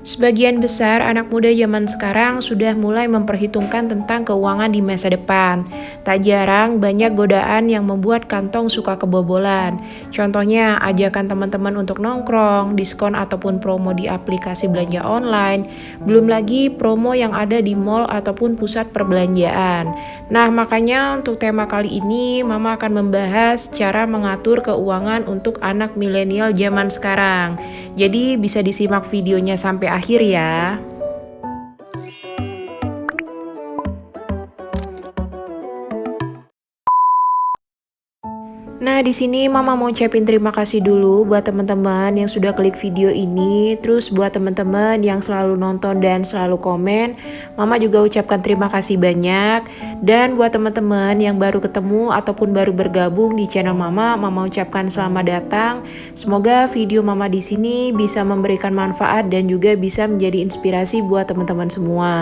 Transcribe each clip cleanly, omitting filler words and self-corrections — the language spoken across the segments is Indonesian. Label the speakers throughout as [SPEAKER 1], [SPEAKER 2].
[SPEAKER 1] Sebagian besar anak muda zaman sekarang sudah mulai memperhitungkan tentang keuangan di masa depan. Tak jarang banyak godaan yang membuat kantong suka kebobolan. Contohnya, ajakan teman-teman untuk nongkrong, diskon ataupun promo di aplikasi belanja online, belum lagi promo yang ada di mall ataupun pusat perbelanjaan. Nah, makanya untuk tema kali ini, Mama akan membahas cara mengatur keuangan untuk anak milenial zaman sekarang. Jadi bisa disimak videonya sampai akhir ya. Nah, di sini Mama mau ucapin terima kasih dulu buat teman-teman yang sudah klik video ini. Terus buat teman-teman yang selalu nonton dan selalu komen, Mama juga ucapkan terima kasih banyak. Dan buat teman-teman yang baru ketemu ataupun baru bergabung di channel Mama, Mama ucapkan selamat datang. Semoga video Mama di sini bisa memberikan manfaat dan juga bisa menjadi inspirasi buat teman-teman semua.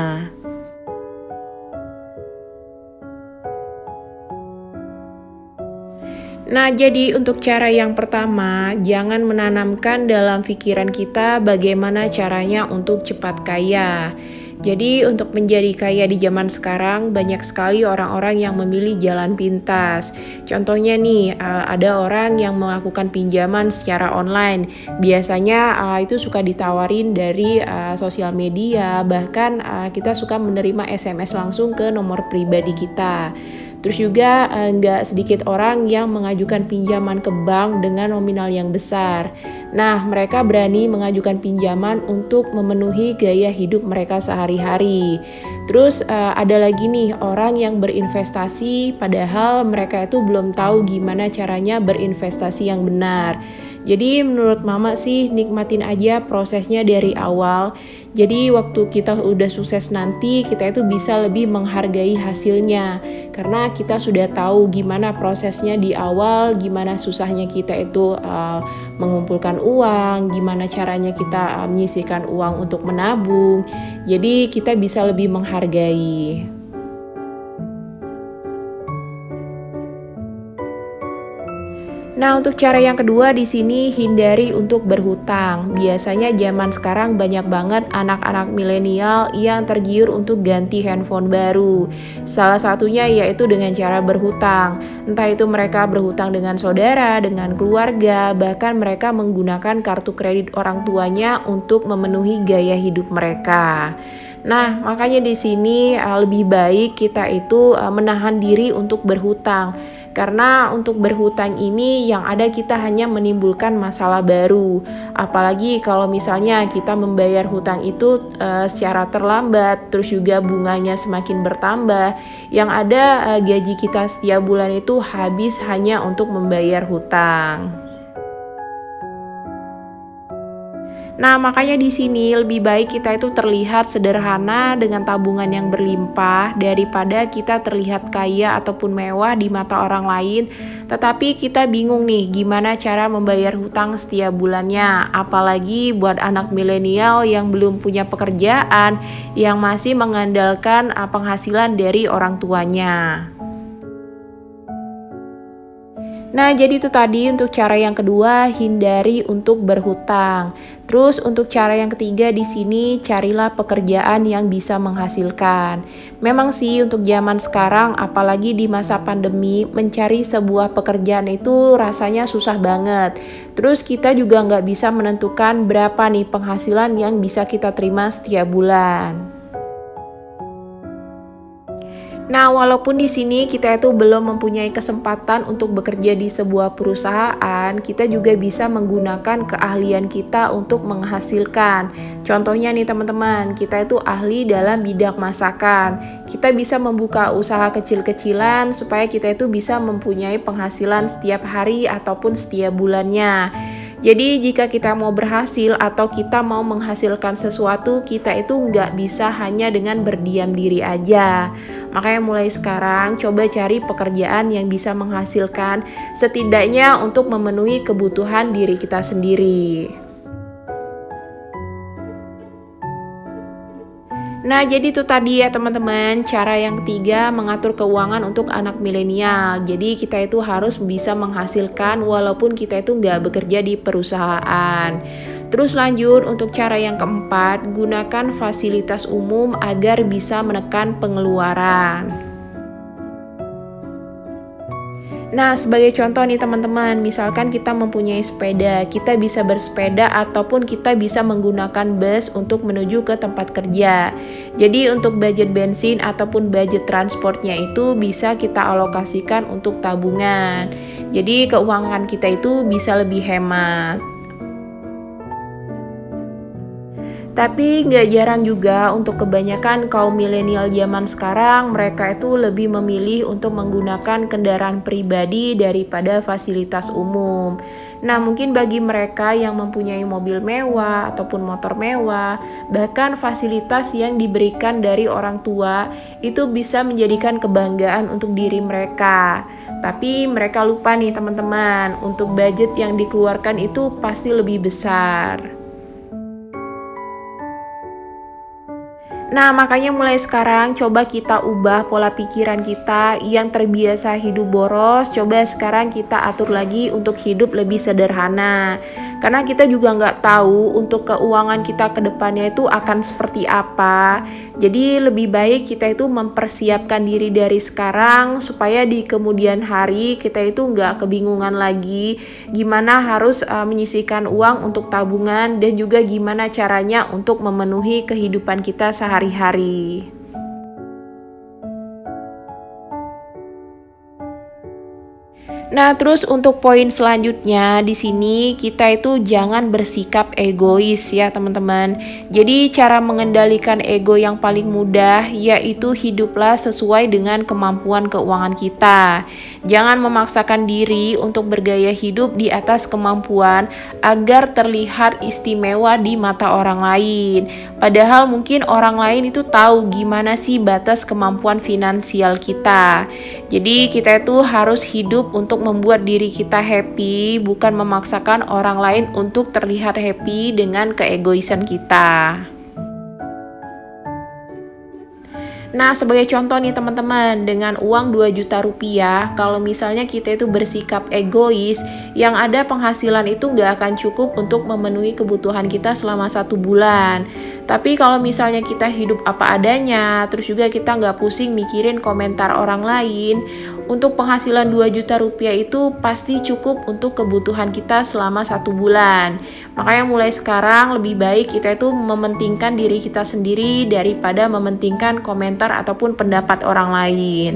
[SPEAKER 1] Nah, jadi untuk cara yang pertama, jangan menanamkan dalam pikiran kita bagaimana caranya untuk cepat kaya. Jadi, untuk menjadi kaya di zaman sekarang, banyak sekali orang-orang yang memilih jalan pintas. Contohnya nih, ada orang yang melakukan pinjaman secara online. Biasanya itu suka ditawarin dari sosial media, bahkan kita suka menerima SMS langsung ke nomor pribadi kita. Terus juga nggak sedikit orang yang mengajukan pinjaman ke bank dengan nominal yang besar. Nah, mereka berani mengajukan pinjaman untuk memenuhi gaya hidup mereka sehari-hari. Terus ada lagi nih orang yang berinvestasi padahal mereka itu belum tahu gimana caranya berinvestasi yang benar. Jadi menurut Mama sih nikmatin aja prosesnya dari awal. Jadi waktu kita udah sukses nanti kita itu bisa lebih menghargai hasilnya. Karena kita sudah tahu gimana prosesnya di awal, gimana susahnya kita itu mengumpulkan uang, gimana caranya kita menyisihkan uang untuk menabung. Jadi kita bisa lebih menghargai. Nah, untuk cara yang kedua di sini hindari untuk berhutang. Biasanya zaman sekarang banyak banget anak-anak milenial yang tergiur untuk ganti handphone baru. Salah satunya yaitu dengan cara berhutang. Entah itu mereka berhutang dengan saudara, dengan keluarga, bahkan mereka menggunakan kartu kredit orang tuanya untuk memenuhi gaya hidup mereka. Nah, makanya di sini lebih baik kita itu menahan diri untuk berhutang. Karena untuk berhutang ini yang ada kita hanya menimbulkan masalah baru. Apalagi kalau misalnya kita membayar hutang itu secara terlambat, terus juga bunganya semakin bertambah. Yang ada gaji kita setiap bulan itu habis hanya untuk membayar hutang. Nah, makanya di sini lebih baik kita itu terlihat sederhana dengan tabungan yang berlimpah daripada kita terlihat kaya ataupun mewah di mata orang lain, tetapi kita bingung nih gimana cara membayar hutang setiap bulannya. Apalagi buat anak milenial yang belum punya pekerjaan, yang masih mengandalkan penghasilan dari orang tuanya. Nah, jadi itu tadi untuk cara yang kedua, hindari untuk berhutang. Terus untuk cara yang ketiga di sini, carilah pekerjaan yang bisa menghasilkan. Memang sih untuk zaman sekarang, apalagi di masa pandemi, mencari sebuah pekerjaan itu rasanya susah banget. Terus kita juga nggak bisa menentukan berapa nih penghasilan yang bisa kita terima setiap bulan. Nah, walaupun di sini kita itu belum mempunyai kesempatan untuk bekerja di sebuah perusahaan, kita juga bisa menggunakan keahlian kita untuk menghasilkan. Contohnya nih teman-teman, kita itu ahli dalam bidang masakan. Kita bisa membuka usaha kecil-kecilan supaya kita itu bisa mempunyai penghasilan setiap hari ataupun setiap bulannya. Jadi jika kita mau berhasil atau kita mau menghasilkan sesuatu, kita itu nggak bisa hanya dengan berdiam diri aja. Makanya mulai sekarang coba cari pekerjaan yang bisa menghasilkan setidaknya untuk memenuhi kebutuhan diri kita sendiri. Nah, jadi itu tadi ya teman-teman, cara yang ketiga mengatur keuangan untuk anak milenial. Jadi kita itu harus bisa menghasilkan walaupun kita itu nggak bekerja di perusahaan. Terus lanjut untuk cara yang keempat, gunakan fasilitas umum agar bisa menekan pengeluaran. Nah, sebagai contoh nih teman-teman, misalkan kita mempunyai sepeda, kita bisa bersepeda ataupun kita bisa menggunakan bus untuk menuju ke tempat kerja. Jadi untuk budget bensin ataupun budget transportnya itu bisa kita alokasikan untuk tabungan. Jadi keuangan kita itu bisa lebih hemat. Tapi nggak jarang juga untuk kebanyakan kaum milenial zaman sekarang, mereka itu lebih memilih untuk menggunakan kendaraan pribadi daripada fasilitas umum. Nah, mungkin bagi mereka yang mempunyai mobil mewah ataupun motor mewah, bahkan fasilitas yang diberikan dari orang tua itu bisa menjadikan kebanggaan untuk diri mereka. Tapi mereka lupa nih teman-teman, untuk budget yang dikeluarkan itu pasti lebih besar. Nah, makanya mulai sekarang coba kita ubah pola pikiran kita yang terbiasa hidup boros, coba sekarang kita atur lagi untuk hidup lebih sederhana. Karena kita juga nggak tahu untuk keuangan kita ke depannya itu akan seperti apa. Jadi lebih baik kita itu mempersiapkan diri dari sekarang supaya di kemudian hari kita itu nggak kebingungan lagi gimana harus menyisihkan uang untuk tabungan dan juga gimana caranya untuk memenuhi kehidupan kita sehari-hari. Nah, terus untuk poin selanjutnya di sini kita itu jangan bersikap egois ya, teman-teman. Jadi cara mengendalikan ego yang paling mudah yaitu hiduplah sesuai dengan kemampuan keuangan kita. Jangan memaksakan diri untuk bergaya hidup di atas kemampuan agar terlihat istimewa di mata orang lain. Padahal mungkin orang lain itu tahu gimana sih batas kemampuan finansial kita. Jadi kita itu harus hidup untuk membuat diri kita happy, bukan memaksakan orang lain untuk terlihat happy dengan keegoisan kita. Nah, sebagai contoh nih teman-teman, dengan uang 2 juta rupiah, kalau misalnya kita itu bersikap egois, yang ada penghasilan itu nggak akan cukup untuk memenuhi kebutuhan kita selama 1 bulan. Tapi kalau misalnya kita hidup apa adanya, terus juga kita nggak pusing mikirin komentar orang lain, untuk penghasilan 2 juta rupiah itu pasti cukup untuk kebutuhan kita selama 1 bulan. Makanya mulai sekarang lebih baik kita itu mementingkan diri kita sendiri daripada mementingkan komentar ataupun pendapat orang lain.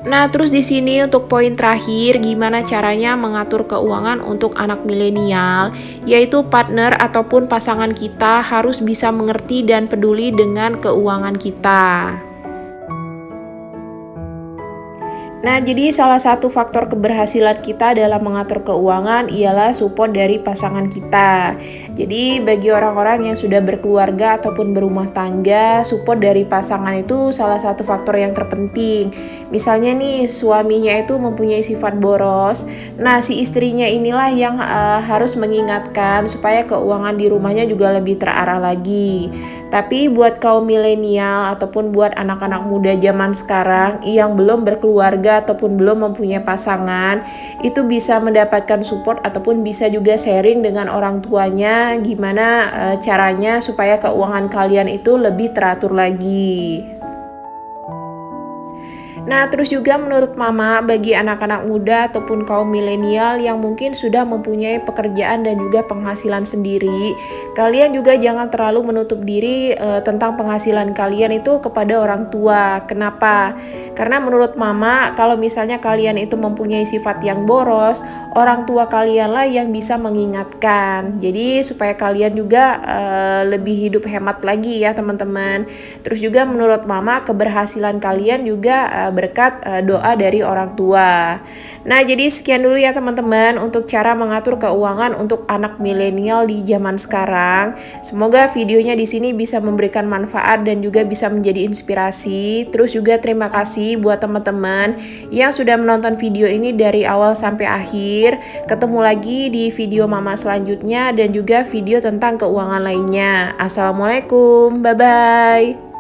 [SPEAKER 1] Nah, terus di sini untuk poin terakhir, gimana caranya mengatur keuangan untuk anak milenial, yaitu partner ataupun pasangan kita harus bisa mengerti dan peduli dengan keuangan kita. Nah, jadi salah satu faktor keberhasilan kita dalam mengatur keuangan ialah support dari pasangan kita. Jadi, bagi orang-orang yang sudah berkeluarga ataupun berumah tangga, support dari pasangan itu salah satu faktor yang terpenting. Misalnya nih, suaminya itu mempunyai sifat boros. Nah, si istrinya inilah yang harus mengingatkan supaya keuangan di rumahnya juga lebih terarah lagi. Tapi buat kaum milenial ataupun buat anak-anak muda zaman sekarang yang belum berkeluarga ataupun belum mempunyai pasangan, itu bisa mendapatkan support ataupun bisa juga sharing dengan orang tuanya gimana caranya supaya keuangan kalian itu lebih teratur lagi. Nah, terus juga menurut Mama, bagi anak-anak muda ataupun kaum milenial yang mungkin sudah mempunyai pekerjaan dan juga penghasilan sendiri, kalian juga jangan terlalu menutup diri tentang penghasilan kalian itu kepada orang tua. Kenapa? Karena menurut Mama, kalau misalnya kalian itu mempunyai sifat yang boros, orang tua kalianlah yang bisa mengingatkan. Jadi supaya kalian juga lebih hidup hemat lagi ya teman-teman. Terus juga menurut Mama, keberhasilan kalian juga berkat doa dari orang tua. Nah, jadi sekian dulu ya teman-teman untuk cara mengatur keuangan untuk anak milenial di zaman sekarang. Semoga videonya di sini bisa memberikan manfaat dan juga bisa menjadi inspirasi. Terus juga terima kasih buat teman-teman yang sudah menonton video ini dari awal sampai akhir. Ketemu lagi di video Mama selanjutnya dan juga video tentang keuangan lainnya. Assalamualaikum, bye-bye.